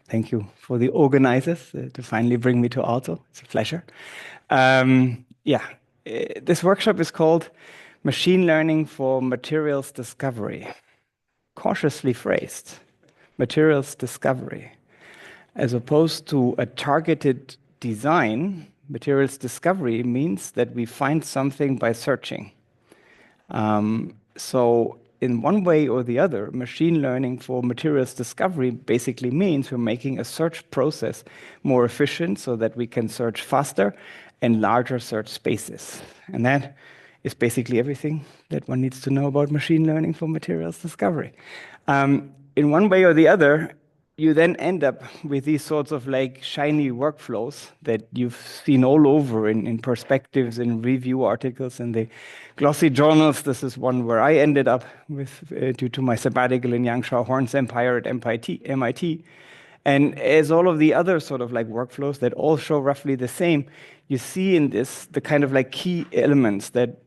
Thank you for the organizers to finally bring me to Aalto. It's a pleasure. This workshop is called Machine Learning for Materials Discovery. Cautiously phrased, materials discovery. As opposed to a targeted design, materials discovery means that we find something by searching. So in one way or the other, machine learning for materials discovery basically means we're making a search process more efficient so that we can search faster and larger search spaces. And that is basically everything that one needs to know about machine learning for materials discovery. In one way or the other, you then end up with these sorts of like shiny workflows that you've seen all over in perspectives, in review articles, in the glossy journals. This is one where I ended up with due to my sabbatical in Yang Shao Horn's empire at MIT. And as all of the other sort of like workflows that all show roughly the same, you see in this the kind of like key elements that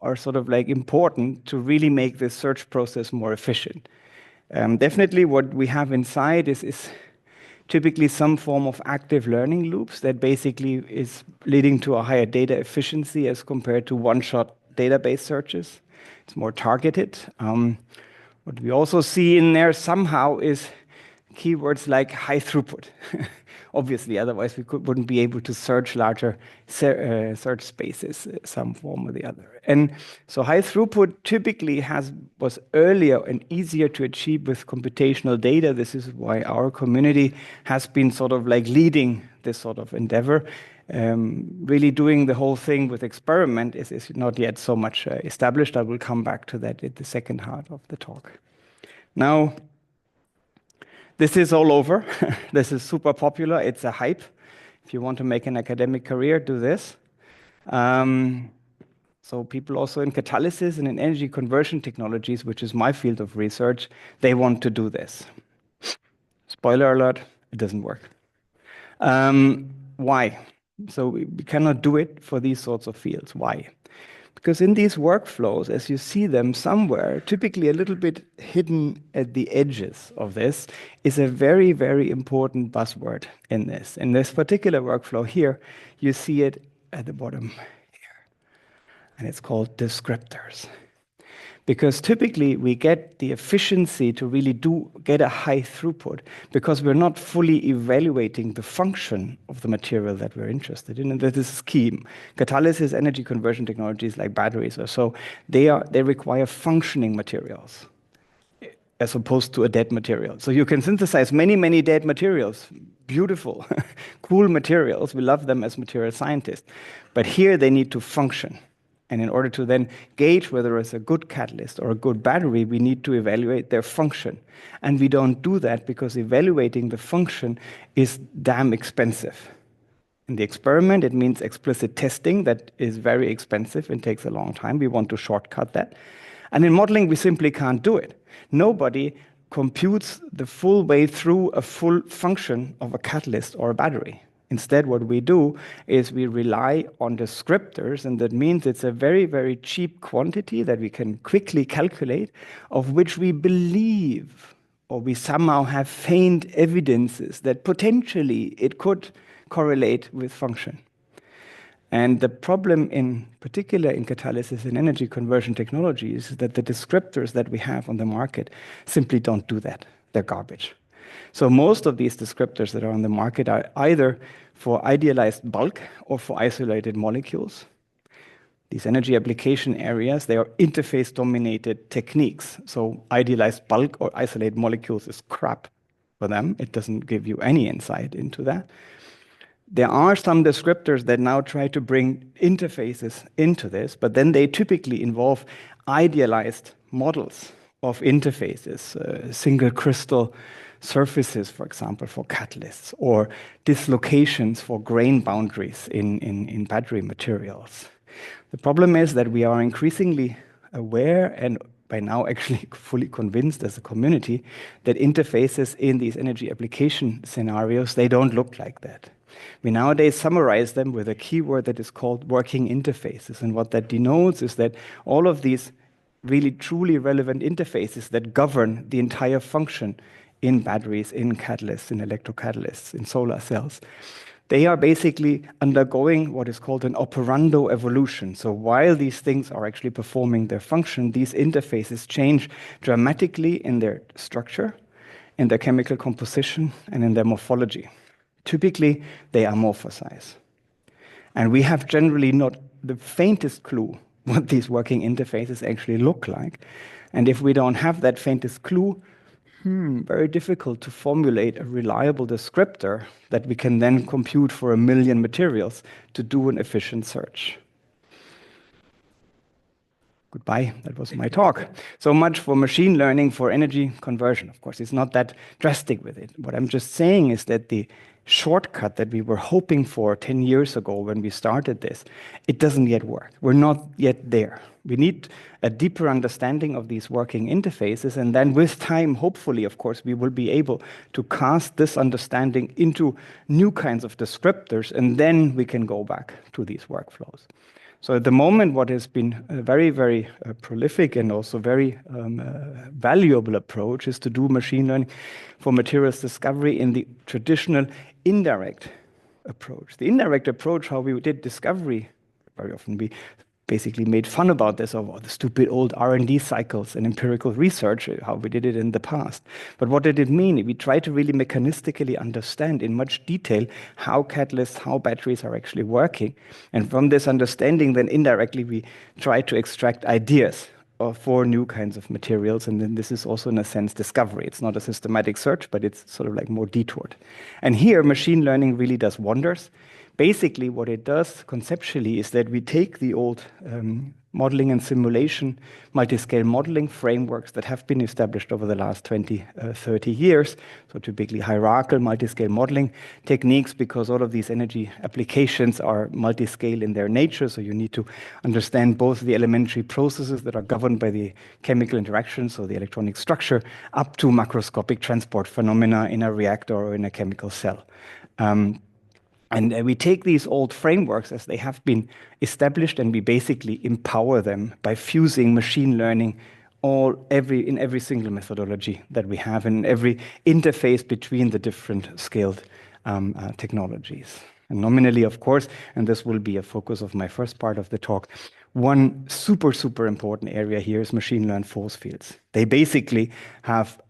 are sort of like important to really make this search process more efficient. Definitely what we have inside is typically some form of active learning loops that basically is leading to a higher data efficiency as compared to one-shot database searches. It's more targeted. What we also see in there somehow is keywords like high throughput. Obviously, otherwise we wouldn't be able to search larger search spaces, some form or the other. And so high throughput typically was earlier and easier to achieve with computational data. This is why our community has been sort of like leading this sort of endeavor. Really doing the whole thing with experiment is not yet so much established. I will come back to that in the second half of the talk. Now, this is all over. This is super popular. It's a hype. If you want to make an academic career, do this. So people also in catalysis and in energy conversion technologies, which is my field of research, they want to do this. Spoiler alert, it doesn't work. Why? So we cannot do it for these sorts of fields. Why? Because in these workflows, as you see them somewhere, typically a little bit hidden at the edges of this, is a very, very important buzzword in this. In this particular workflow here, you see it at the bottom here. And it's called descriptors. Because typically we get the efficiency to really get a high throughput because we're not fully evaluating the function of the material that we're interested in. And this is key. Catalysis, energy conversion technologies like batteries or so, they require functioning materials as opposed to a dead material. So you can synthesize many, many dead materials, beautiful, cool materials. We love them as material scientists. But here they need to function. And in order to then gauge whether it's a good catalyst or a good battery, we need to evaluate their function. And we don't do that because evaluating the function is damn expensive. In the experiment, it means explicit testing that is very expensive and takes a long time. We want to shortcut that. And in modeling, we simply can't do it. Nobody computes the full way through a full function of a catalyst or a battery. Instead, what we do is we rely on descriptors, and that means it's a very, very cheap quantity that we can quickly calculate, of which we believe, or we somehow have faint evidences that potentially it could correlate with function. And the problem in particular in catalysis and energy conversion technologies is that the descriptors that we have on the market simply don't do that. They're garbage. So most of these descriptors that are on the market are either for idealized bulk or for isolated molecules. These energy application areas, they are interface-dominated techniques. So idealized bulk or isolated molecules is crap for them. It doesn't give you any insight into that. There are some descriptors that now try to bring interfaces into this, but then they typically involve idealized models of interfaces, single crystal surfaces, for example, for catalysts, or dislocations for grain boundaries in battery materials. The problem is that we are increasingly aware and by now actually fully convinced as a community that interfaces in these energy application scenarios, they don't look like that. We nowadays summarize them with a keyword that is called working interfaces. And what that denotes is that all of these really truly relevant interfaces that govern the entire function in batteries, in catalysts, in electrocatalysts, in solar cells, they are basically undergoing what is called an operando evolution. So while these things are actually performing their function, these interfaces change dramatically in their structure, in their chemical composition, and in their morphology. Typically, they amorphosize. And we have generally not the faintest clue what these working interfaces actually look like. And if we don't have that faintest clue, very difficult to formulate a reliable descriptor that we can then compute for 1 million materials to do an efficient search. Goodbye, that was my talk. So much for machine learning for energy conversion. Of course, it's not that drastic with it. What I'm just saying is that the shortcut that we were hoping for 10 years ago when we started this, it doesn't yet work. We're not yet there. We need a deeper understanding of these working interfaces, and then with time, hopefully, of course, we will be able to cast this understanding into new kinds of descriptors, and then we can go back to these workflows. So at the moment, what has been a very, very prolific and also very valuable approach is to do machine learning for materials discovery in the traditional indirect approach. The indirect approach, how we did discovery, very often we basically made fun about this, of the stupid old R&D cycles and empirical research, how we did it in the past. But what did it mean? We tried to really mechanistically understand in much detail how catalysts, how batteries are actually working. And from this understanding, then indirectly, we try to extract ideas for new kinds of materials. And then this is also, in a sense, discovery. It's not a systematic search, but it's sort of like more detoured. And here, machine learning really does wonders. Basically, what it does conceptually is that we take the old modeling and simulation, multi-scale modeling frameworks that have been established over the last 20, 30 years. So typically hierarchical multi-scale modeling techniques, because all of these energy applications are multi-scale in their nature. So you need to understand both the elementary processes that are governed by the chemical interactions, so the electronic structure, up to macroscopic transport phenomena in a reactor or in a chemical cell. And we take these old frameworks as they have been established, and we basically empower them by fusing machine learning in every single methodology that we have, in every interface between the different scaled technologies. And nominally, of course, and this will be a focus of my first part of the talk, one super, super important area here is machine learned force fields. They basically have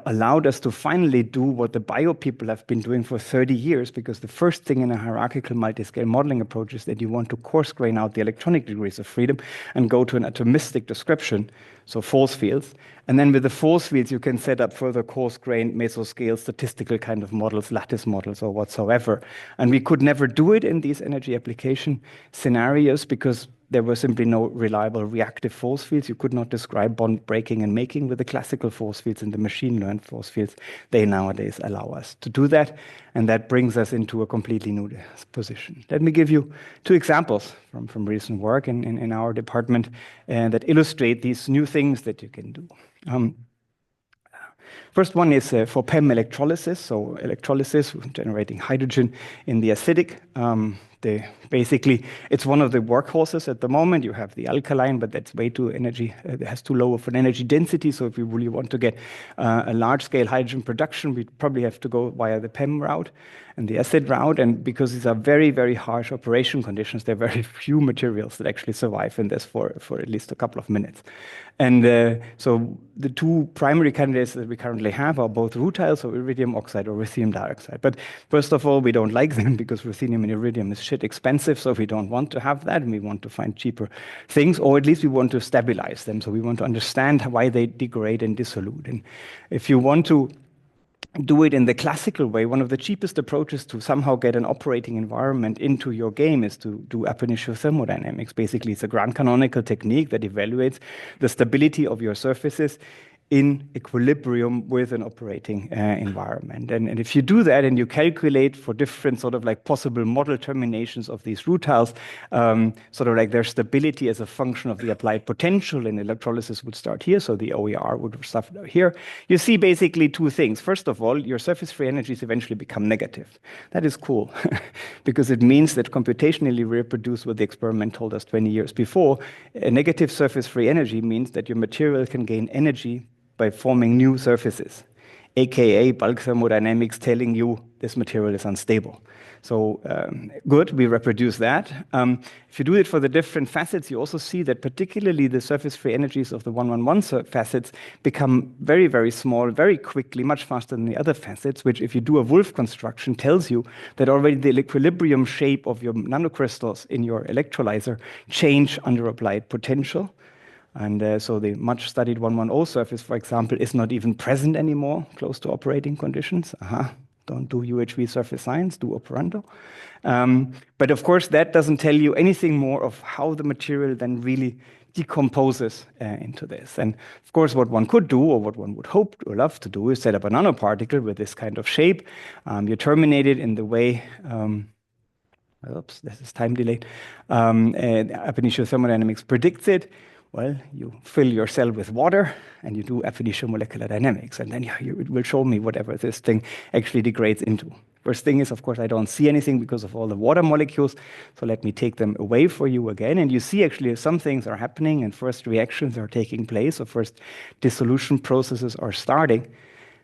allowed us to finally do what the bio people have been doing for 30 years, because the first thing in a hierarchical multi-scale modeling approach is that you want to coarse grain out the electronic degrees of freedom and go to an atomistic description, so force fields. And then with the force fields, you can set up further coarse-grained mesoscale statistical kind of models, lattice models or whatsoever. And we could never do it in these energy application scenarios because there were simply no reliable reactive force fields. You could not describe bond breaking and making with the classical force fields and the machine-learned force fields. They nowadays allow us to do that, and that brings us into a completely new position. Let me give you two examples from recent work in our department that illustrate these new things that you can do. First one is for PEM electrolysis, so electrolysis generating hydrogen in the acidic. Basically, it's one of the workhorses at the moment. You have the alkaline, but that's way too energy. It has too low of an energy density. So if we really want to get a large-scale hydrogen production, we probably have to go via the PEM route and the acid route. And because these are very, very harsh operation conditions, there are very few materials that actually survive in this for at least a couple of minutes. And so the two primary candidates that we currently have are both rutile, so iridium oxide or ruthenium dioxide. But first of all, we don't like them because ruthenium and iridium is shit expensive, so we don't want to have that, and we want to find cheaper things, or at least we want to stabilize them. So we want to understand why they degrade and dissolute. And if you want to do it in the classical way, one of the cheapest approaches to somehow get an operating environment into your game is to do ab initio thermodynamics. Basically, it's a grand canonical technique that evaluates the stability of your surfaces in equilibrium with an operating environment. And if you do that and you calculate for different sort of like possible model terminations of these rutiles, sort of like their stability as a function of the applied potential, and electrolysis would start here, so the OER would start here. You see basically two things. First of all, your surface free energies eventually become negative. That is cool, because it means that computationally we reproduce what the experiment told us 20 years before. A negative surface free energy means that your material can gain energy by forming new surfaces. aka bulk thermodynamics telling you this material is unstable. So good, we reproduce that. If you do it for the different facets, you also see that particularly the surface free energies of the 111 facets become very, very small, very quickly, much faster than the other facets, which if you do a Wolf construction tells you that already the equilibrium shape of your nanocrystals in your electrolyzer change under applied potential. And so the much studied 110 surface, for example, is not even present anymore close to operating conditions. Don't do UHV surface science, do operando. But of course, that doesn't tell you anything more of how the material then really decomposes into this. And of course, what one could do, or what one would hope or love to do, is set up a nanoparticle with this kind of shape. You terminate it in the way oops, this is time delayed. Ab initio thermodynamics predicts it. Well, you fill your cell with water and you do ab initio molecular dynamics, and then it will show me whatever this thing actually degrades into. First thing is, of course, I don't see anything because of all the water molecules, so let me take them away for you again. And you see actually some things are happening and first reactions are taking place, or first dissolution processes are starting.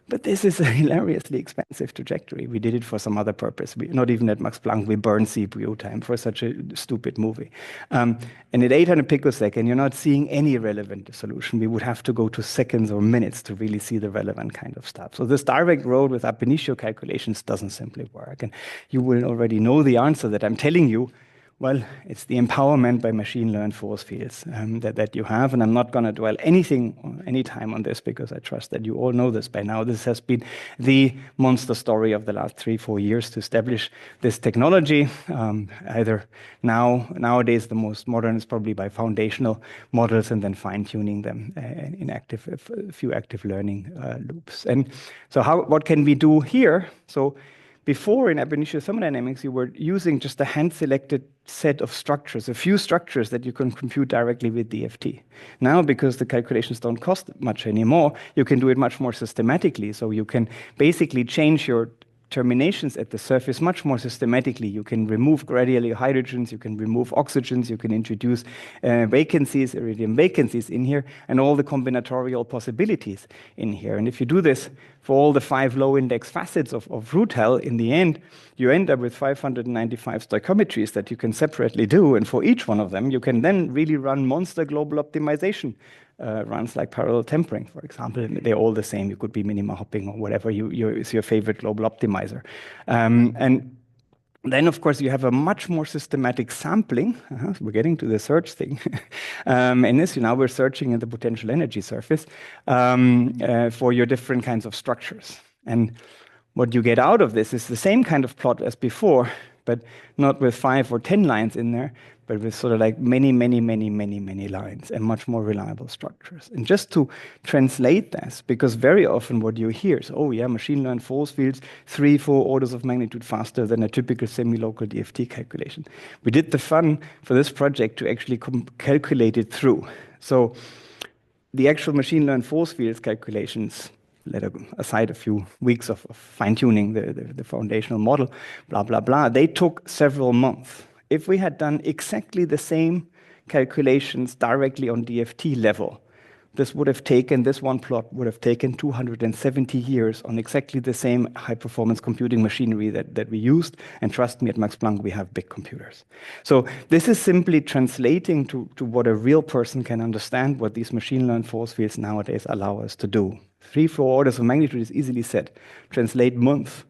But this is a hilariously expensive trajectory. We did it for some other purpose. Not even at Max Planck, we burned CPU time for such a stupid movie. And at 800 picosecond, you're not seeing any relevant dissolution. We would have to go to seconds or minutes to really see the relevant kind of stuff. So this direct road with ab initio calculations doesn't simply work. And you will already know the answer that I'm telling you. Well, it's the empowerment by machine-learned force fields that you have, and I'm not going to dwell any time on this because I trust that you all know this by now. This has been the monster story of the last 3-4 years to establish this technology. Either nowadays the most modern is probably by foundational models and then fine-tuning them in a few active learning loops. And so what can we do here? So before in ab initio thermodynamics, you were using just a hand-selected set of structures, a few structures that you can compute directly with DFT. Now, because the calculations don't cost much anymore, you can do it much more systematically. So you can basically change your terminations at the surface much more systematically. You can remove gradually hydrogens, you can remove oxygens, you can introduce vacancies, iridium vacancies in here, and all the combinatorial possibilities in here. And if you do this for all the 5 low-index facets of RuTel, in the end, you end up with 595 stoichiometries that you can separately do, and for each one of them, you can then really run monster global optimization runs like parallel tempering, for example. They're all the same. You could be minima hopping or whatever is your favorite global optimizer. And then, of course, you have a much more systematic sampling. We're getting to the search thing. In this, now we're searching in the potential energy surface for your different kinds of structures. And what you get out of this is the same kind of plot as before, but not with 5 or 10 lines in there, but with sort of like many lines and much more reliable structures. And just to translate this, because very often what you hear is, oh yeah, machine-learned force fields 3-4 orders of magnitude faster than a typical semi-local DFT calculation. We did the fun for this project to actually calculate it through. So the actual machine-learned force fields calculations, let aside a few weeks of fine-tuning the foundational model, blah, blah, blah, they took several months. If we had done exactly the same calculations directly on DFT level, this one plot would have taken 270 years on exactly the same high-performance computing machinery that we used. And trust me, at Max Planck, we have big computers. So this is simply translating to what a real person can understand, what these machine-learned force fields nowadays allow us to do. 3-4 orders of magnitude is easily said. Translate months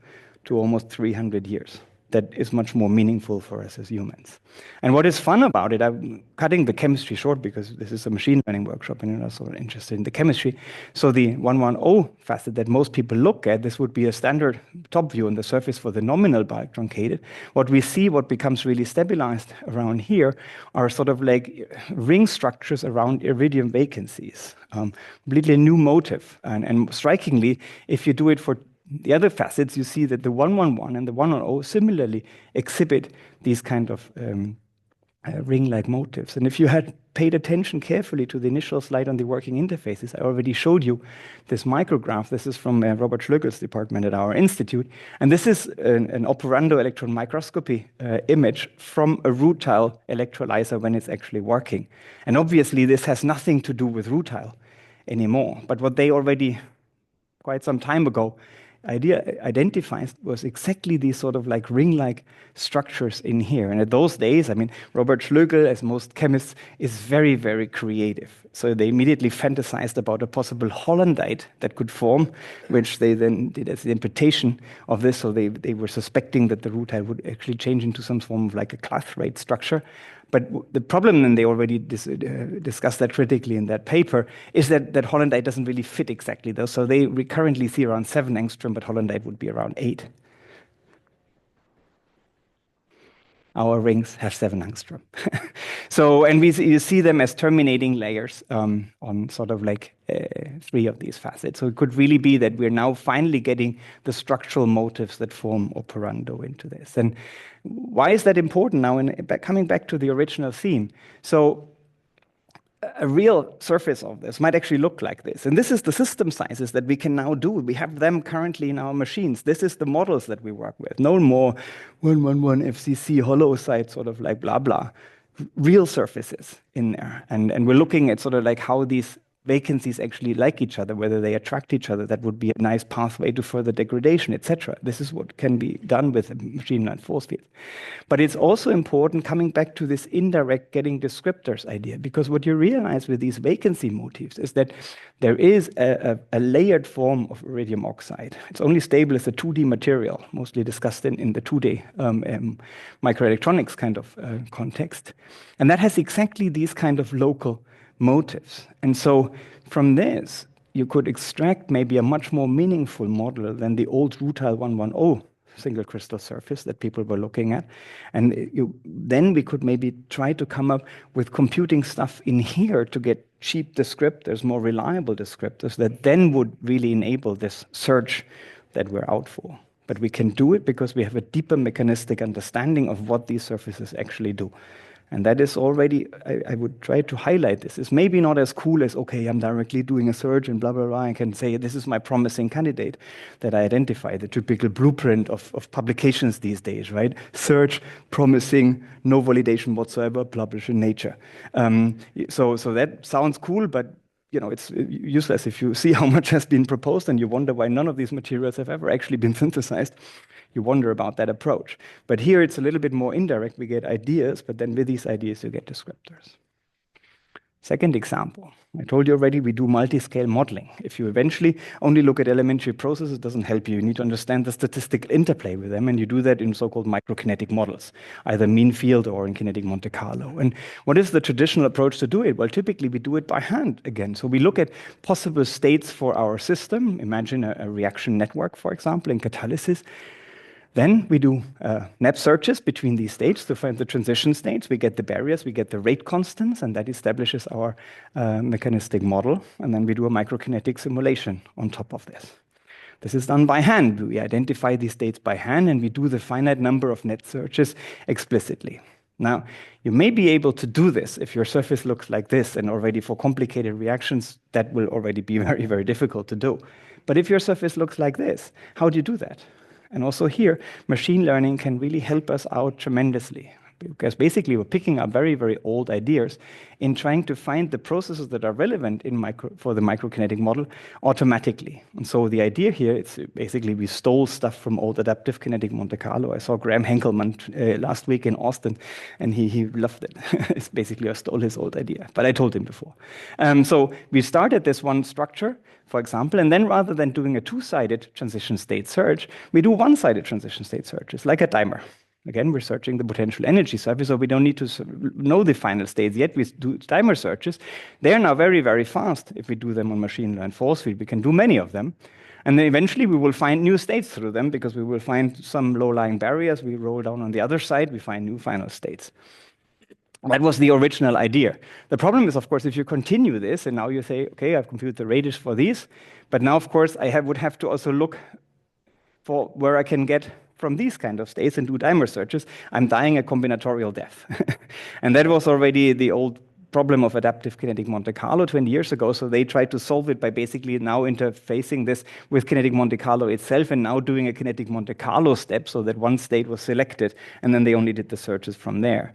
to almost 300 years. That is much more meaningful for us as humans. And what is fun about it, I'm cutting the chemistry short because this is a machine learning workshop and you're also interested in the chemistry. So the 110 facet that most people look at, this would be a standard top view on the surface for the nominal bulk truncated. What we see, what becomes really stabilized around here are sort of like ring structures around iridium vacancies. Completely new motive. And strikingly, if you do it for the other facets, you see that the 111 and the 110 similarly exhibit these kind of ring-like motifs. And if you had paid attention carefully to the initial slide on the working interfaces, I already showed you this micrograph. This is from Robert Schlögel's department at our institute. And this is an operando electron microscopy image from a RuTel electrolyzer when it's actually working. And obviously, this has nothing to do with RuTel anymore. But what they already quite some time ago identified was exactly these sort of like ring-like structures in here. And at those days, I mean, Robert Schlögl, as most chemists, is very, very creative. So they immediately fantasized about a possible hollandite that could form, which they then did as the interpretation of this. So they were suspecting that the rutile would actually change into some form of like a clathrate structure. But the problem, and they already discussed that critically in that paper, is that hollandite doesn't really fit exactly though. So they currently see around 7 angstrom, but hollandite would be around 8. Our rings have 7 angstrom. So, and you see them as terminating layers on sort of like 3 of these facets. So it could really be that we're now finally getting the structural motifs that form operando into this. And why is that important now? Coming back to the original theme. So a real surface of this might actually look like this. And this is the system sizes that we can now do. We have them currently in our machines. This is the models that we work with. No more 111 FCC hollow site, sort of like blah, blah. Real surfaces in there. And we're looking at sort of like how these vacancies actually like each other, whether they attract each other. That would be a nice pathway to further degradation, etc. This is what can be done with a machine-learned force field. But it's also important coming back to this indirect getting descriptors idea, because what you realize with these vacancy motifs is that there is a layered form of iridium oxide. It's only stable as a 2D material, mostly discussed in the 2D microelectronics kind of context. And that has exactly these kind of local motifs. And so from this, you could extract maybe a much more meaningful model than the old rutile 110 single crystal surface that people were looking at. And then we could maybe try to come up with computing stuff in here to get cheap descriptors, more reliable descriptors that then would really enable this search that we're out for. But we can do it because we have a deeper mechanistic understanding of what these surfaces actually do. And that is already, I would try to highlight this. It's maybe not as cool as, okay, I'm directly doing a search and blah, blah, blah. I can say, this is my promising candidate that I identify, the typical blueprint of publications these days, right? Search, promising, no validation whatsoever, publish in Nature. So that sounds cool, but it's useless if you see how much has been proposed and you wonder why none of these materials have ever actually been synthesized. You wonder about that approach. But here it's a little bit more indirect. We get ideas, but then with these ideas, you get descriptors. Second example, I told you already, we do multi-scale modeling. If you eventually only look at elementary processes, it doesn't help you. You need to understand the statistical interplay with them, and you do that in so-called microkinetic models, either mean field or in kinetic Monte Carlo. And what is the traditional approach to do it? Well, typically we do it by hand again. So we look at possible states for our system. Imagine a reaction network, for example, in catalysis. Then we do NAP searches between these states to find the transition states. We get the barriers, we get the rate constants, and that establishes our mechanistic model. And then we do a microkinetic simulation on top of this. This is done by hand. We identify these states by hand, and we do the finite number of net searches explicitly. Now, you may be able to do this if your surface looks like this, and already for complicated reactions, that will already be very, very difficult to do. But if your surface looks like this, how do you do that? And also here, machine learning can really help us out tremendously, because basically we're picking up very, very old ideas in trying to find the processes that are relevant for the microkinetic model automatically. And so the idea here, it's basically we stole stuff from old adaptive kinetic Monte Carlo. I saw Graham Henkelman last week in Austin, and he loved it. It's basically I stole his old idea, but I told him before. So we started this one structure, for example, and then rather than doing a two-sided transition state search, we do one-sided transition state searches, like a dimer. Again, we're searching the potential energy surface, so we don't need to know the final states yet. We do dimer searches. They are now very, very fast. If we do them on machine-learned force field, we can do many of them. And then eventually we will find new states through them, because we will find some low-lying barriers. We roll down on the other side, we find new final states. That was the original idea. The problem is, of course, if you continue this, and now you say, okay, I've computed the radius for these, but now, of course, I would have to also look for where I can get from these kind of states and do dimer searches. I'm dying a combinatorial death. And that was already the old problem of adaptive kinetic Monte Carlo 20 years ago. So they tried to solve it by basically now interfacing this with kinetic Monte Carlo itself, and now doing a kinetic Monte Carlo step so that one state was selected, and then they only did the searches from there.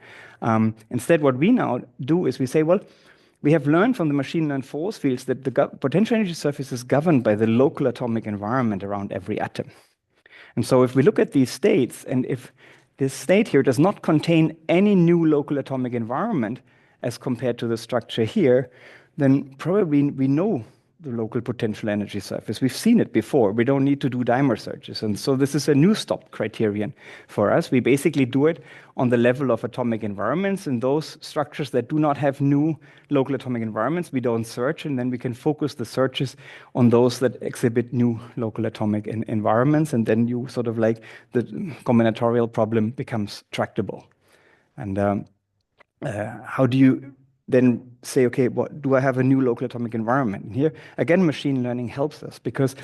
Instead, what we now do is we say, well, we have learned from the machine learned force fields that the potential energy surface is governed by the local atomic environment around every atom. And so if we look at these states, and if this state here does not contain any new local atomic environment as compared to the structure here, then probably we know the local potential energy surface. We've seen it before. We don't need to do dimer searches. And so this is a new stop criterion for us. We basically do it on the level of atomic environments. And those structures that do not have new local atomic environments, we don't search. And then we can focus the searches on those that exhibit new local atomic environments. And then you sort of like the combinatorial problem becomes tractable. And how do you then say, okay, what do I have a new local atomic environment? And here, again, machine learning helps us because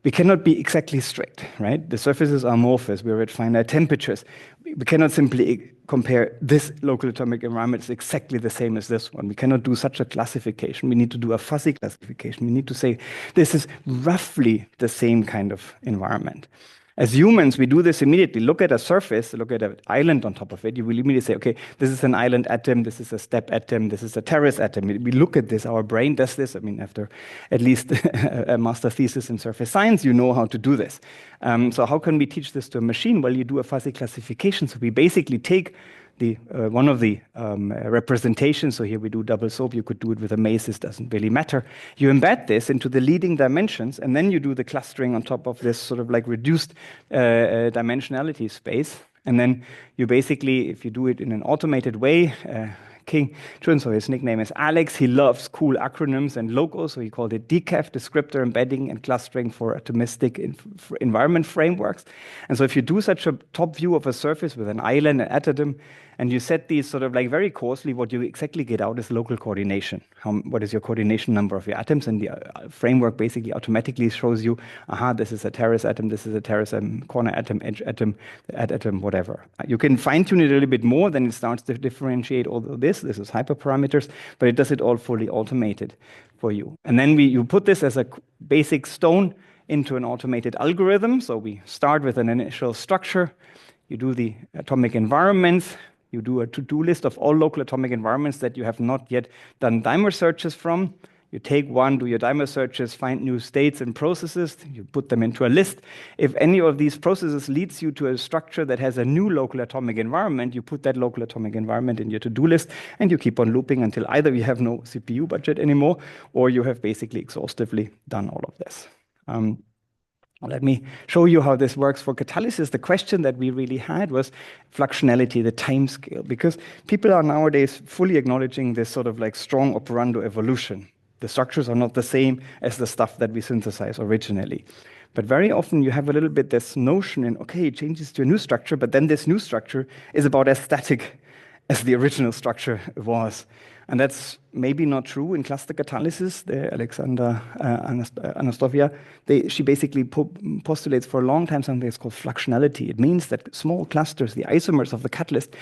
we cannot be exactly strict, right? The surfaces are amorphous. We're at finite temperatures. We cannot simply compare this local atomic environment is exactly the same as this one. We cannot do such a classification. We need to do a fuzzy classification. We need to say this is roughly the same kind of environment. As humans, we do this immediately. Look at a surface, look at an island on top of it. You will immediately say, okay, this is an island atom, this is a step atom, this is a terrace atom. We look at this, our brain does this. I mean, after at least a master thesis in surface science, you know how to do this. So how can we teach this to a machine? Well, you do a fuzzy classification. So we basically take one of the representations. So here we do double soap. You could do it with a maze. This doesn't really matter. You embed this into the leading dimensions, and then you do the clustering on top of this sort of like reduced dimensionality space. And then you basically, if you do it in an automated way, King Chun, so his nickname is Alex. He loves cool acronyms and logos, so he called it DCAF, Descriptor Embedding and Clustering for Atomistic Environment Frameworks. And so if you do such a top view of a surface with an island, an atom, and you set these sort of like very coarsely, what you exactly get out is local coordination. What is your coordination number of your atoms? And the framework basically automatically shows you, aha, this is a terrace atom, this is a terrace corner atom, edge atom, atom, whatever. You can fine tune it a little bit more, then it starts to differentiate all of this. This is hyperparameters, but it does it all fully automated for you. And then you put this as a basic stone into an automated algorithm. So we start with an initial structure. You do the atomic environments. You do a to-do list of all local atomic environments that you have not yet done dimer searches from. You take one, do your dimer searches, find new states and processes, you put them into a list. If any of these processes leads you to a structure that has a new local atomic environment, you put that local atomic environment in your to-do list, and you keep on looping until either you have no CPU budget anymore, or you have basically exhaustively done all of this. Let me show you how this works for catalysis. The question that we really had was fluxionality, the time scale, because people are nowadays fully acknowledging this sort of like strong operando evolution. The structures are not the same as the stuff that we synthesized originally. But very often you have a little bit this notion in, okay, it changes to a new structure, but then this new structure is about as static as the original structure was. And that's maybe not true in cluster catalysis. Alexandra Anastovia, she basically postulates for a long time something that's called fluxionality. It means that small clusters, the isomers of the catalyst,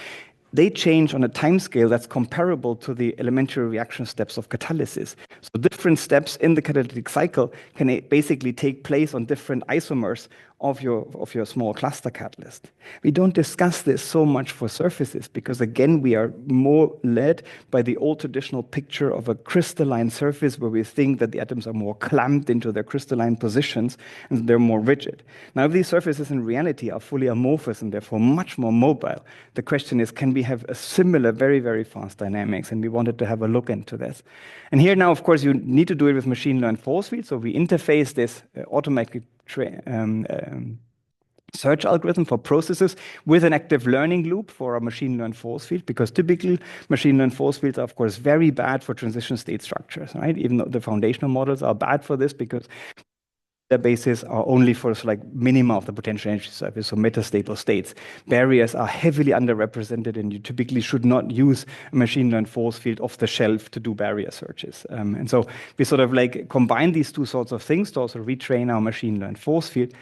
they change on a time scale that's comparable to the elementary reaction steps of catalysis. So different steps in the catalytic cycle can basically take place on different isomers of your small cluster catalyst. We don't discuss this so much for surfaces because, again, we are more led by the old traditional picture of a crystalline surface where we think that the atoms are more clamped into their crystalline positions and they're more rigid. Now, if these surfaces in reality are fully amorphous and therefore much more mobile, the question is, can we have a similar, very, very fast dynamics? And we wanted to have a look into this. And here now, of course, you need to do it with machine learned force field. So we interface this automatic search algorithm for processes with an active learning loop for a machine learned force field, because typically machine learned force fields are, of course, very bad for transition state structures, right? Even though the foundational models are bad for this because databases are only for like minima of the potential energy surface, so metastable states. Barriers are heavily underrepresented, and you typically should not use a machine learned force field off the shelf to do barrier searches. And so we sort of like combine these two sorts of things to also retrain our machine learned force field.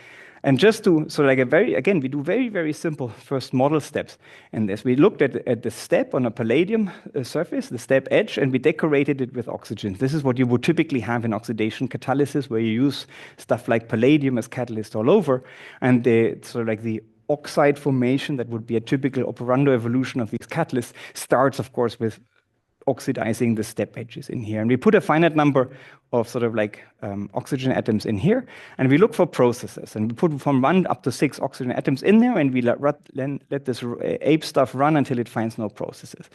And just to sort of like again, we do very, very simple first model steps in this. We looked at the step on a palladium surface, the step edge, and we decorated it with oxygen. This is what you would typically have in oxidation catalysis, where you use stuff like palladium as catalyst all over. And sort of like the oxide formation that would be a typical operando evolution of these catalysts starts, of course, with oxidizing the step edges in here. And we put a finite number of sort of like oxygen atoms in here, and we look for processes. And we put from 1 up to 6 oxygen atoms in there, and we let this ape stuff run until it finds no processes.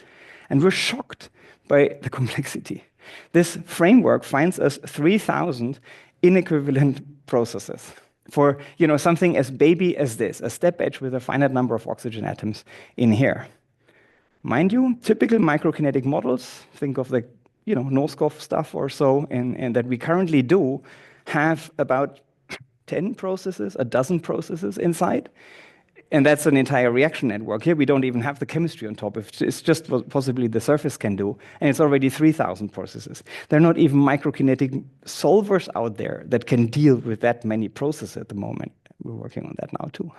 And we're shocked by the complexity. This framework finds us 3,000 inequivalent processes for something as baby as this, a step edge with a finite number of oxygen atoms in here. Mind you, typical microkinetic models, think of the Noskov stuff or so, and that we currently do, have about 10 processes, a dozen processes inside. And that's an entire reaction network. Here we don't even have the chemistry on top. It's just what possibly the surface can do. And it's already 3,000 processes. There are not even microkinetic solvers out there that can deal with that many processes at the moment. We're working on that now too.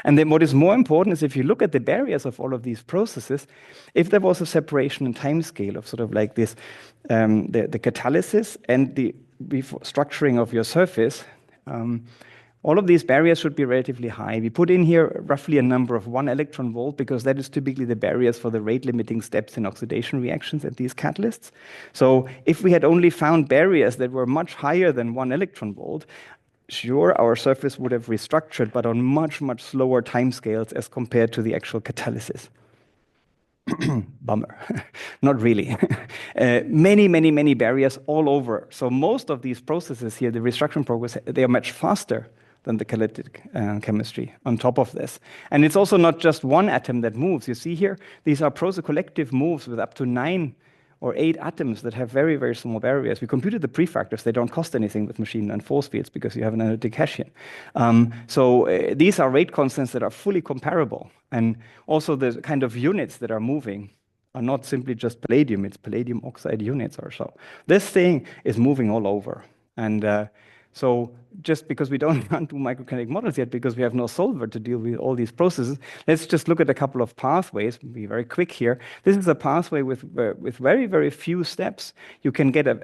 And then what is more important is if you look at the barriers of all of these processes, if there was a separation in time scale of sort of like this, the catalysis and the structuring of your surface, all of these barriers should be relatively high. We put in here roughly a number of 1 electron volt because that is typically the barriers for the rate limiting steps in oxidation reactions at these catalysts. So if we had only found barriers that were much higher than 1 electron volt, sure, our surface would have restructured, but on much, much slower timescales as compared to the actual catalysis. Bummer. Not really. Many barriers all over. So most of these processes here, the restructuring progress, they are much faster than the catalytic chemistry on top of this. And it's also not just one atom that moves. You see here, these are collective moves with up to 9 or 8 atoms that have very, very small barriers. We computed the prefactors. They don't cost anything with machine learned force fields because you have an analytic Hessian. These are rate constants that are fully comparable. And also the kind of units that are moving are not simply just palladium. It's palladium oxide units or so. This thing is moving all over. And so just because we don't do microkinetic models yet, because we have no solver to deal with all these processes, let's just look at a couple of pathways. Be very quick here. This is a pathway with very, very few steps. You can get a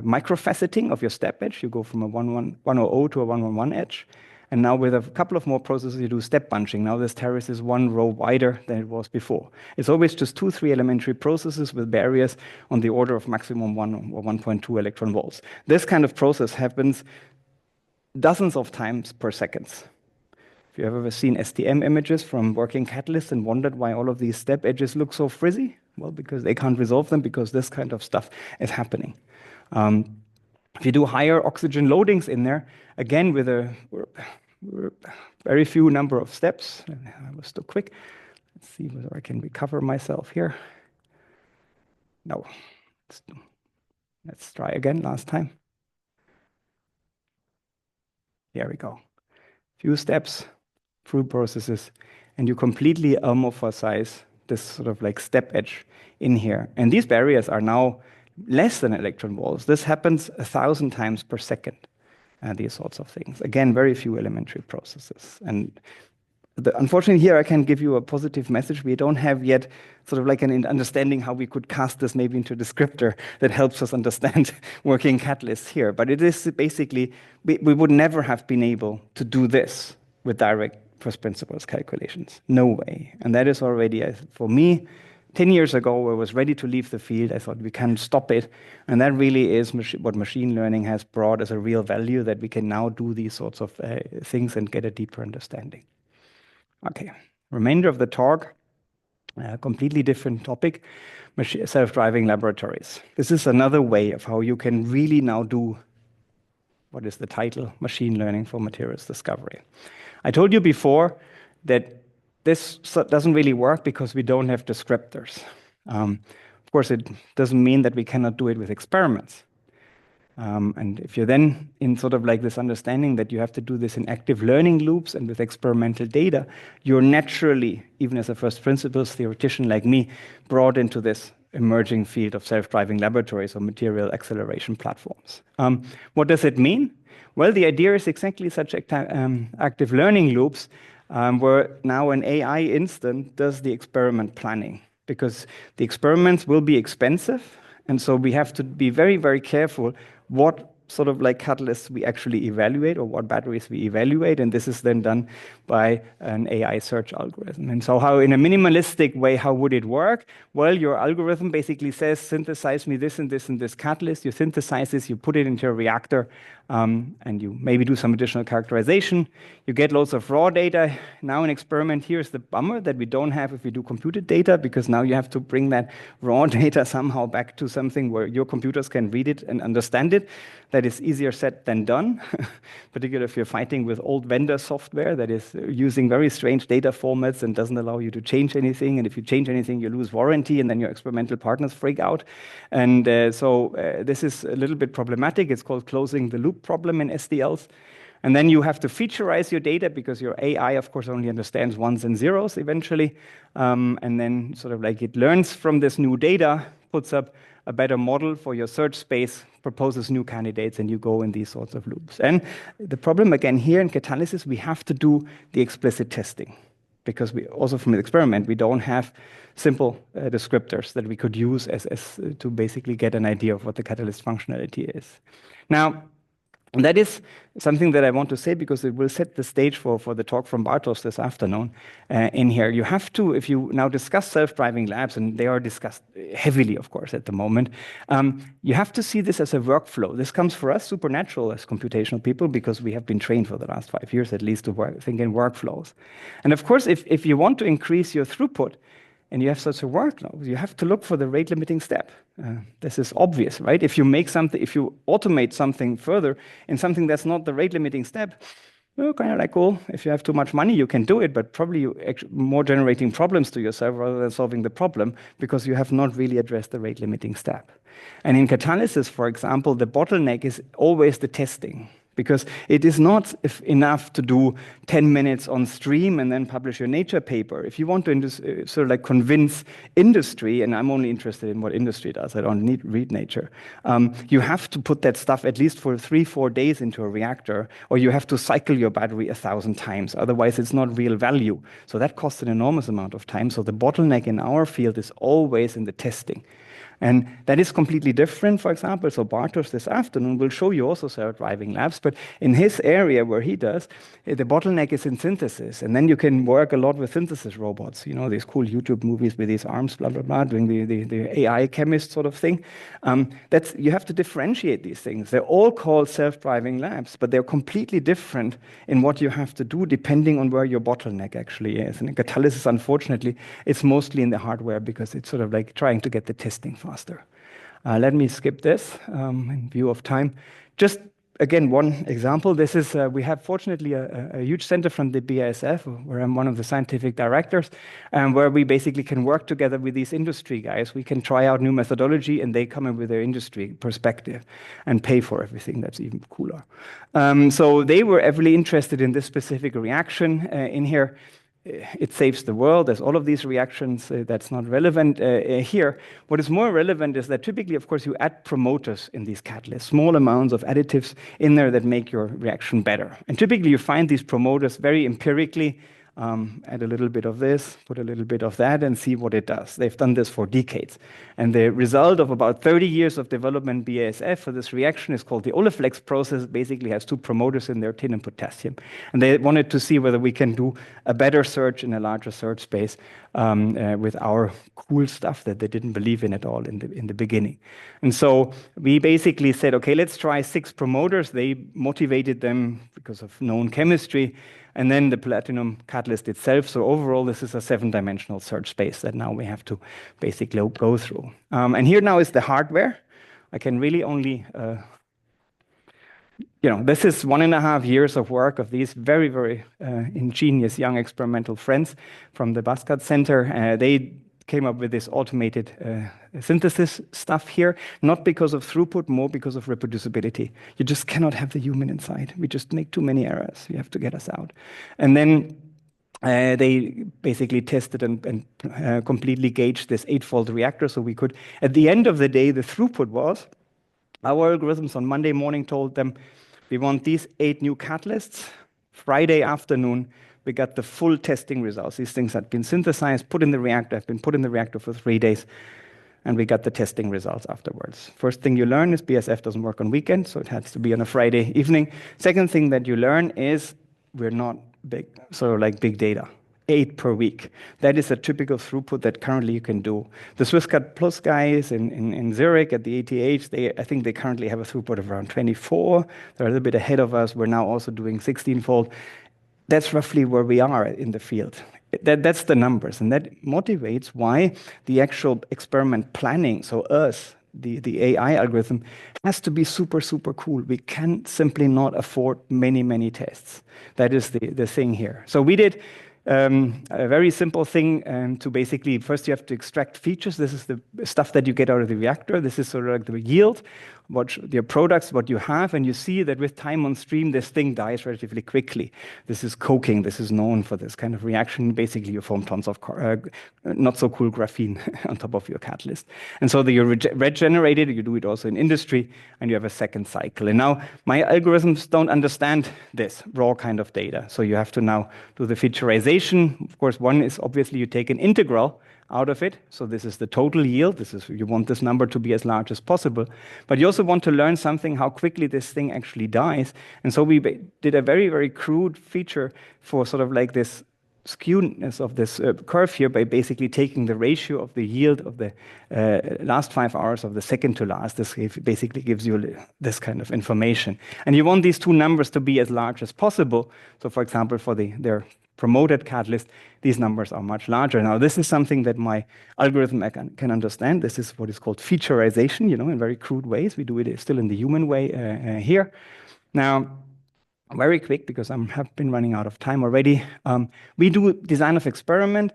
microfaceting of your step edge. You go from a 100 to a 111 edge. And now with a couple of more processes, you do step bunching. Now this terrace is 1 row wider than it was before. It's always just 2-3 elementary processes with barriers on the order of maximum 1 or 1.2 electron volts. This kind of process happens dozens of times per second. If you've ever seen STM images from working catalysts and wondered why all of these step edges look so frizzy, well, because they can't resolve them because this kind of stuff is happening. If you do higher oxygen loadings in there, again, with a very few number of steps, I was too quick. Let's see whether I can recover myself here. No, let's try again last time. There we go. Few steps through processes, and you completely amorphize this sort of like step edge in here. And these barriers are now less than electron volts. This happens 1,000 times per second, these sorts of things. Again, very few elementary processes. And unfortunately here I can give you a positive message. We don't have yet sort of like an understanding how we could cast this maybe into a descriptor that helps us understand working catalysts here. But it is basically, we would never have been able to do this with direct first principles calculations. No way. And that is already, for me, 10 years ago, I was ready to leave the field. I thought we can't stop it. And that really is what machine learning has brought as a real value, that we can now do these sorts of things and get a deeper understanding. Okay, remainder of the talk, completely different topic, self-driving laboratories. This is another way of how you can really now do, what is the title? Machine learning for materials discovery. I told you before that this doesn't really work because we don't have descriptors. Of course, it doesn't mean that we cannot do it with experiments. And if you're then in sort of like this understanding that you have to do this in active learning loops and with experimental data, you're naturally, even as a first principles theoretician like me, brought into this emerging field of self-driving laboratories or material acceleration platforms. What does it mean? Well, the idea is exactly such active learning loops where now an AI instant does the experiment planning, because the experiments will be expensive. And so we have to be very, very careful what sort of like catalysts we actually evaluate or what batteries we evaluate. And this is then done by an AI search algorithm. And so how in a minimalistic way, how would it work? Well, your algorithm basically says, synthesize me this and this and this catalyst. You synthesize this, you put it into a reactor, and you maybe do some additional characterization. You get loads of raw data. Now in experiment, here's the bummer that we don't have if we do computed data, because now you have to bring that raw data somehow back to something where your computers can read it and understand it. That is easier said than done, particularly if you're fighting with old vendor software that is using very strange data formats and doesn't allow you to change anything. And if you change anything, you lose warranty, and then your experimental partners freak out. And so this is a little bit problematic. It's called closing the loop problem in SDLs. And then you have to featureize your data, because your AI, of course, only understands ones and zeros eventually. And then sort of like it learns from this new data, puts up a better model for your search space, proposes new candidates, and you go in these sorts of loops. And the problem, again, here in catalysis, we have to do the explicit testing, because we also from the experiment, we don't have simple descriptors that we could use as to basically get an idea of what the catalyst functionality is. Now, that is something that I want to say, because it will set the stage for the talk from Bartosz this afternoon in here. You have to, if you now discuss self-driving labs, and they are discussed heavily, of course, at the moment, you have to see this as a workflow. This comes for us supernatural as computational people, because we have been trained for the last 5 years at least to think in workflows. And of course, if you want to increase your throughput, and you have such a workload, you have to look for the rate limiting step. This is obvious, right? If you automate something further in something that's not the rate limiting step, well, kind of like, cool, if you have too much money, you can do it, but probably you're more generating problems to yourself rather than solving the problem, because you have not really addressed the rate limiting step. And in catalysis, for example, the bottleneck is always the testing. Because it is not enough to do 10 minutes on stream and then publish your Nature paper. If you want to sort of like convince industry, and I'm only interested in what industry does, I don't need read Nature, you have to put that stuff at least for 3-4 days into a reactor, or you have to cycle your battery 1,000 times. Otherwise, it's not real value. So that costs an enormous amount of time. So the bottleneck in our field is always in the testing. And that is completely different, for example. So Bartosz this afternoon will show you also self-driving labs, but in his area where he does, the bottleneck is in synthesis. And then you can work a lot with synthesis robots, you know, these cool YouTube movies with these arms, blah, blah, blah, doing the AI chemist sort of thing. You have to differentiate these things. They're all called self-driving labs, but they're completely different in what you have to do depending on where your bottleneck actually is. And in catalysis, unfortunately, it's mostly in the hardware, because it's sort of like trying to get the testing faster. Let me skip this in view of time. Just again, one example. This is we have fortunately a huge center from the BASF, where I'm one of the scientific directors, and where we basically can work together with these industry guys. We can try out new methodology, and they come in with their industry perspective and pay for everything. That's even cooler. So they were heavily interested in this specific reaction in here. It saves the world. There's all of these reactions. That's not relevant here. What is more relevant is that typically, of course, you add promoters in these catalysts, small amounts of additives in there that make your reaction better. And typically, you find these promoters very empirically. Add a little bit of this, put a little bit of that, and see what it does. They've done this for decades. And the result of about 30 years of development BASF for this reaction is called the Oleflex process. It basically has 2 promoters in there, tin and potassium. And they wanted to see whether we can do a better search in a larger search space with our cool stuff that they didn't believe in at all in the beginning. And so we basically said, okay, let's try 6 promoters. They motivated them because of known chemistry, and then the platinum catalyst itself. So overall, this is a 7-dimensional search space that now we have to basically go through. And here now is the hardware. I can really only, this is 1.5 years of work of these very, very ingenious young experimental friends from the Baskat Center. They came up with this automated synthesis stuff here, not because of throughput, more because of reproducibility. You just cannot have the human inside. We just make too many errors. You have to get us out. And then they basically tested and completely gauged this 8-fold reactor. So we could, at the end of the day, the throughput was, our algorithms on Monday morning told them, we want these 8 new catalysts. Friday afternoon, we got the full testing results. These things had been synthesized, put in the reactor, have been put in the reactor for 3 days. And we got the testing results afterwards. First thing you learn is BSF doesn't work on weekends, so it has to be on a Friday evening. Second thing that you learn is we're not big, so like big data. 8 per week. That is a typical throughput that currently you can do. The Swisscat Plus guys in Zurich at the ATH, I think they currently have a throughput of around 24. They're a little bit ahead of us. We're now also doing 16-fold. That's roughly where we are in the field. That's the numbers, and that motivates why the actual experiment planning, so us, the AI algorithm, has to be super, super cool. We can simply not afford many, many tests. That is the thing here. So we did a very simple thing to basically, first you have to extract features. This is the stuff that you get out of the reactor. This is sort of like the yield, what your products, what you have, and you see that with time on stream, this thing dies relatively quickly. This is coking. This is known for this kind of reaction. Basically, you form tons of not so cool graphene on top of your catalyst. And so you regenerate it. You do it also in industry, and you have a second cycle. And now my algorithms don't understand this raw kind of data. So you have to now do the featureization. Of course, one is obviously you take an integral out of it. So this is the total yield. You want this number to be as large as possible. But you also want to learn something, how quickly this thing actually dies. And so we did a very, very crude feature for sort of like this skewness of this curve here by basically taking the ratio of the yield of the last 5 hours of the second to last. This basically gives you this kind of information. And you want these two numbers to be as large as possible. So for example, for their promoted catalyst, these numbers are much larger. Now, this is something that my algorithm can understand. This is what is called featureization, in very crude ways. We do it still in the human way here. Now, very quick, because I have been running out of time already. We do design of experiment.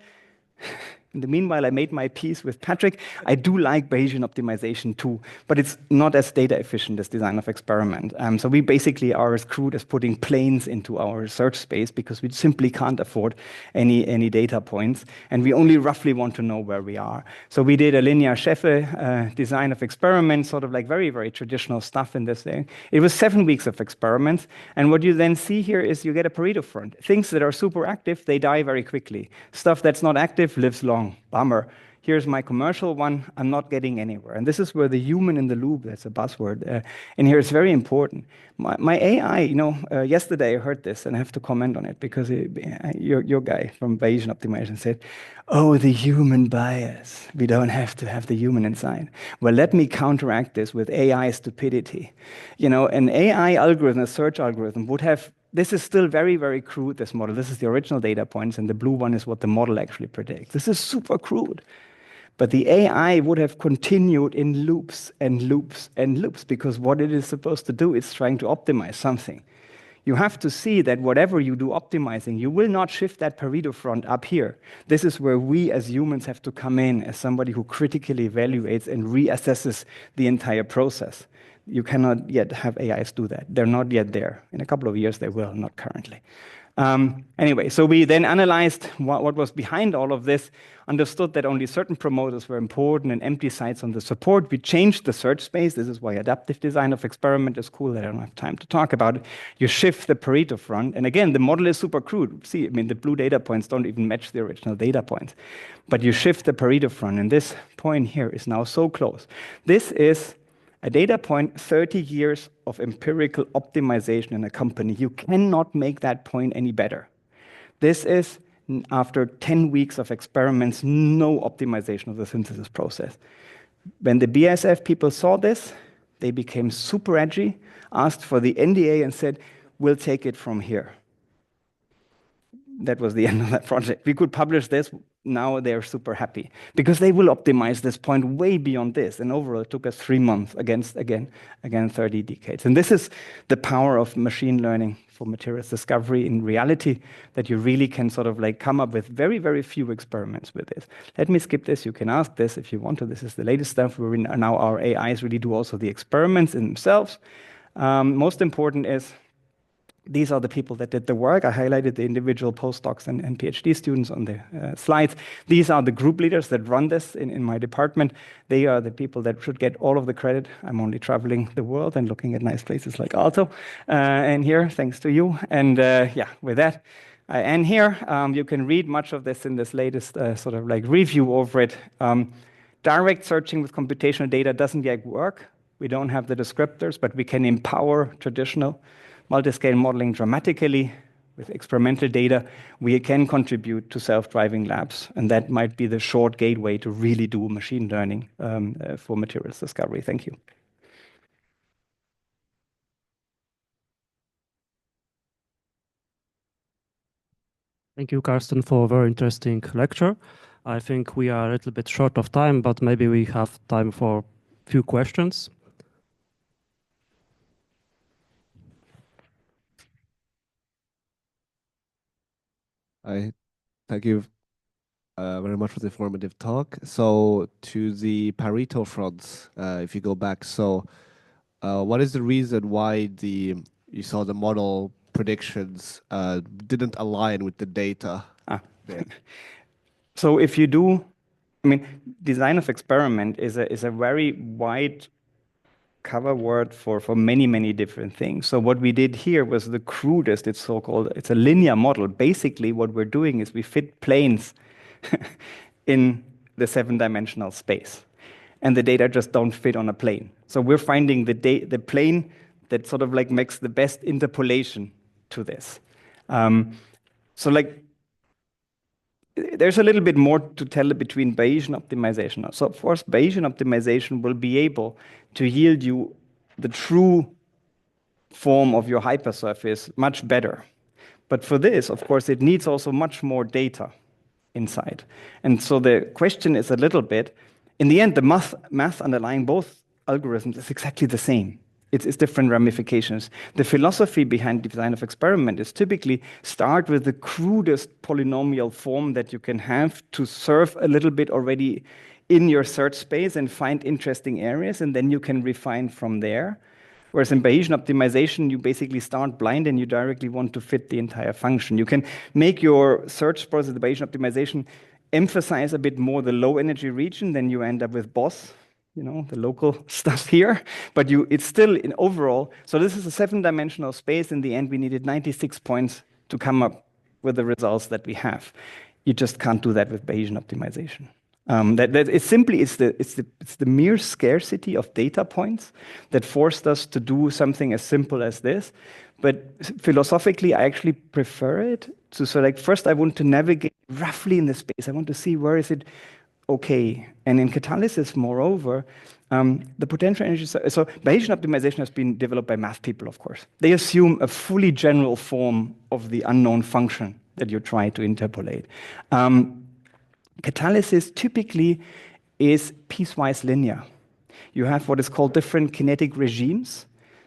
In the meanwhile, I made my peace with Patrick. I do like Bayesian optimization too, but it's not as data efficient as design of experiment. So we basically are as crude as putting planes into our research space because we simply can't afford any data points, and we only roughly want to know where we are. So we did a linear Scheffe design of experiment, sort of like very, very traditional stuff in this thing. It was 7 weeks of experiments, and what you then see here is you get a Pareto front. Things that are super active, they die very quickly. Stuff that's not active lives long. Bummer. Here's my commercial one. I'm not getting anywhere. And this is where the human in the loop, that's a buzzword. And here it's very important. My AI, yesterday I heard this and I have to comment on it because your guy from Bayesian optimization said, oh, the human bias. We don't have to have the human inside. Well, let me counteract this with AI stupidity. An AI algorithm, a search algorithm would have. This is still very, very crude, this model. This is the original data points, and the blue one is what the model actually predicts. This is super crude. But the AI would have continued in loops and loops and loops, because what it is supposed to do is trying to optimize something. You have to see that whatever you do optimizing, you will not shift that Pareto front up here. This is where we as humans have to come in as somebody who critically evaluates and reassesses the entire process. You cannot yet have AIs do that. They're not yet there. In a couple of years, they will, not currently. Anyway, so we then analyzed what was behind all of this, understood that only certain promoters were important and empty sites on the support. We changed the search space. This is why adaptive design of experiment is cool. I don't have time to talk about it. You shift the Pareto front. And again, the model is super crude. See, the blue data points don't even match the original data points. But you shift the Pareto front, and this point here is now so close. This is a data point, 30 years of empirical optimization in a company. You cannot make that point any better. This is, after 10 weeks of experiments, no optimization of the synthesis process. When the BASF people saw this, they became super edgy, asked for the NDA and said, we'll take it from here. That was the end of that project. We could publish this. Now they're super happy because they will optimize this point way beyond this. And overall, it took us 3 months against, again, 30 decades. And this is the power of machine learning for materials discovery in reality, that you really can sort of like come up with very, very few experiments with this. Let me skip this. You can ask this if you want to. This is the latest stuff where now our AIs really do also the experiments in themselves. Most important is, these are the people that did the work. I highlighted the individual postdocs and PhD students on the slides. These are the group leaders that run this in my department. They are the people that should get all of the credit. I'm only traveling the world and looking at nice places like Aalto and here, thanks to you. And with that, I end here. You can read much of this in this latest sort of like review over it. direct searching with computational data doesn't yet work. We don't have the descriptors, but we can empower traditional multiscale modeling dramatically with experimental data. We can contribute to self-driving labs, and that might be the short gateway to really do machine learning for materials discovery. Thank you. Thank you, Karsten, for a very interesting lecture. I think we are a little bit short of time, but maybe we have time for a few questions. Thank you very much for the informative talk. So to the Pareto fronts, if you go back, so what is the reason why you saw the model predictions didn't align with the data there? So if you do, I mean, design of experiment is a very wide cover word for many, many different things. So what we did here was the crudest, it's so-called, it's a linear model. Basically, what we're doing is we fit planes in the 7-dimensional space. And the data just don't fit on a plane. So we're finding the plane that sort of like makes the best interpolation to this. So like, there's a little bit more to tell between Bayesian optimization. So of course, Bayesian optimization will be able to yield you the true form of your hypersurface much better. But for this, of course, it needs also much more data inside. And so the question is a little bit, in the end, the math underlying both algorithms is exactly the same. It's different ramifications. The philosophy behind design of experiment is typically start with the crudest polynomial form that you can have to serve a little bit already in your search space and find interesting areas, and then you can refine from there. Whereas in Bayesian optimization, you basically start blind and you directly want to fit the entire function. You can make your search process, the Bayesian optimization, emphasize a bit more the low energy region, then you end up with BOSS, the local stuff here, but it's still in overall. So this is a 7-dimensional space. In the end, we needed 96 points to come up with the results that we have. You just can't do that with Bayesian optimization. It's the mere scarcity of data points that forced us to do something as simple as this. But philosophically, I actually prefer it. So like first, I want to navigate roughly in the space. I want to see where is it okay. And in catalysis, moreover, the potential energy. So Bayesian optimization has been developed by math people, of course. They assume a fully general form of the unknown function that you try to interpolate. Catalysis typically is piecewise linear. You have what is called different kinetic regimes.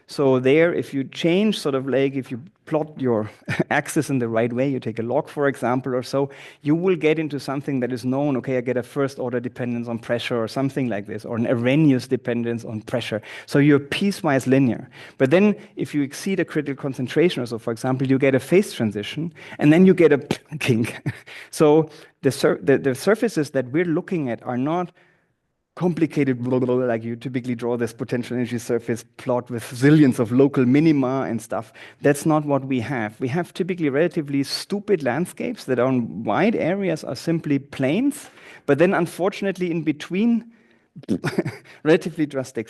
So there, if you change sort of like, if you plot your axis in the right way, you take a log, for example, or so, you will get into something that is known, okay, I get a first order dependence on pressure or something like this, or an Arrhenius dependence on pressure. So you're piecewise linear. But then if you exceed a critical concentration or so, for example, you get a phase transition, and then you get a kink. So the surfaces that we're looking at are not complicated, blah, blah, blah, like you typically draw this potential energy surface plot with zillions of local minima and stuff. That's not what we have. We have typically relatively stupid landscapes that on wide areas are simply plains, but then unfortunately in between, relatively drastic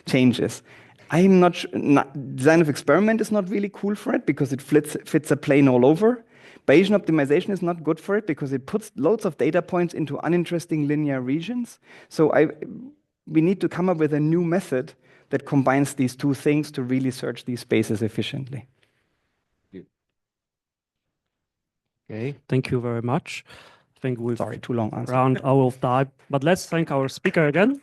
changes. I'm not, design of experiment is not really cool for it because it fits a plane all over. Bayesian optimization is not good for it because it puts loads of data points into uninteresting linear regions. So we need to come up with a new method that combines these two things to really search these spaces efficiently. Okay, thank you very much. I think we've too long answer. Round out of time, but let's thank our speaker again.